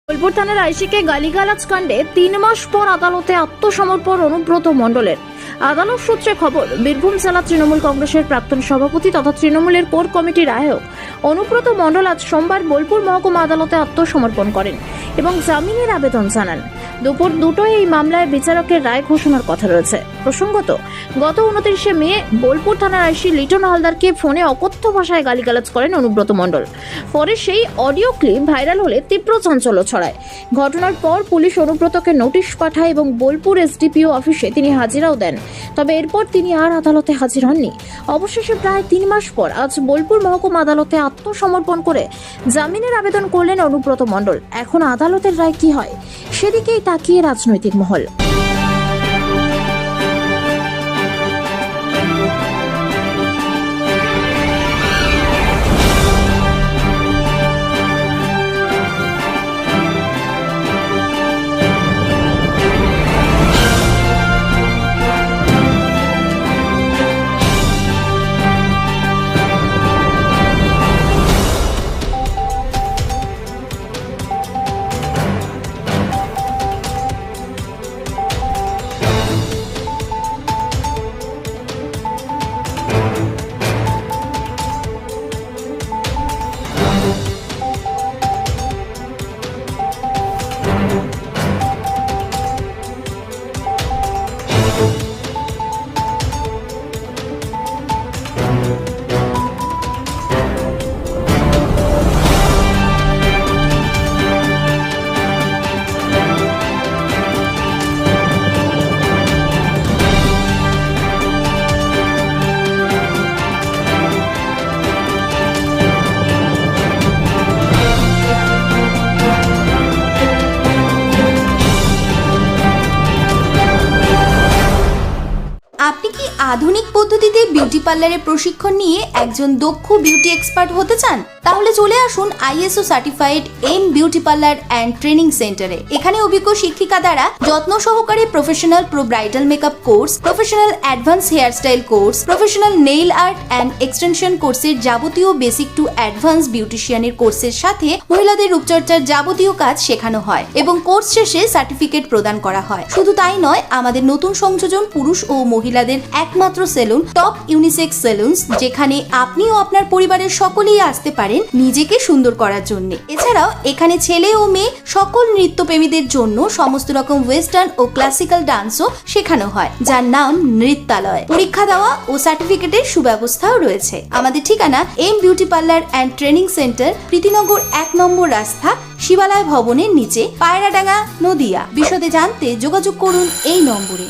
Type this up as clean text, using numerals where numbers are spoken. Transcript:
বোলপুর থানার আইসিকে গালিগালাজ কাণ্ডে 3 মাস পর আদালতে আত্মসমর্পণ অনুব্রত মণ্ডলের। আদালত সূত্রে খবর, বীরভূম জেলা তৃণমূল কংগ্রেসের প্রাক্তন সভাপতি তথা তৃণমূলের কোর কমিটির আহ্বায়ক অনুব্রত মণ্ডল আজ সোমবার বোলপুর মহকুমা আদালতে আত্মসমর্পণ করেন এবং জামিনের আবেদন জানান। দুপুর 2টায় এই মামলায় বিচারকের রায় ঘোষণার কথা রয়েছে। প্রসঙ্গত, গত 29শে মে বোলপুর থানার আইসি লিটন হালদারকে ফোনে অকথ্য ভাষায় গালিগালাজ করেন অনুব্রত মণ্ডল। পরে সেই অডিও ক্লিপ ভাইরাল হলে তীব্র চাঞ্চল্য ছড়ায়। ঘটনার পর পুলিশ অনুব্রতকে নোটিশ পাঠায় এবং বোলপুর এসডিপিও অফিসে তিনি হাজিরাও দেন। তবে এরপর তিনি আর আদালতে হাজির হননি। অবশেষে প্রায় 3 মাস পর আজ বোলপুর মহকুমা আদালতে আত্মসমর্পণ করে জামিনের আবেদন করলেন অনুব্রত মণ্ডল। এখন আদালতের রায় কি হয় সেদিকেই তাকিয়ে রাজনৈতিক মহল। আপনি কি আধুনিক পদ্ধতিতে বিউটি পার্লারে প্রশিক্ষণ নিয়ে একজন দক্ষ বিউটি এক্সপার্ট হতে চান? তাহলে চলে আসুন ISO certified M beauty parlour and training সেন্টারে। এখানে অভিজ্ঞ শিক্ষিকা দ্বারা যত্ন সহকারে professional pro bridal makeup course, professional advance hairstyle course, professional nail art and extension কোর্সের যাবতীয় বেসিক টু অ্যাডভান্স বিউটিশিয়ানের কোর্সের সাথে মহিলাদের রূপচর্চার যাবতীয় কাজ শেখানো হয় এবং কোর্স শেষে সার্টিফিকেট প্রদান করা হয়। শুধু তাই নয়, আমাদের নতুন সংযোজন পুরুষ ও মহিলাদের একমাত্র সেলুন টপ ইউনিসেক্স সেলুনস, যেখানে আপনি ও আপনার পরিবারের সকলেই আসতে পারেন নিজেকে সুন্দর করার জন্য। এছাড়াও এখানে ছেলে ও মেয়ে সকল নৃত্যপ্রেমীদের জন্য সমস্ত রকম ওয়েস্টার্ন ও ক্লাসিক্যাল ডান্সও শেখানো হয়, যার নাম নৃত্যালয়। পরীক্ষা দেওয়া ও সার্টিফিকেটের সুব্যবস্থাও রয়েছে। আমাদের ঠিকানা M beauty parlour and training centre, Pritinagar 1 নম্বর রাস্তা, শিবালয় ভবনের নিচে, পায়রাডাঙ্গা, নদিয়া। বিশদে জানতে যোগাযোগ করুন এই নম্বরে।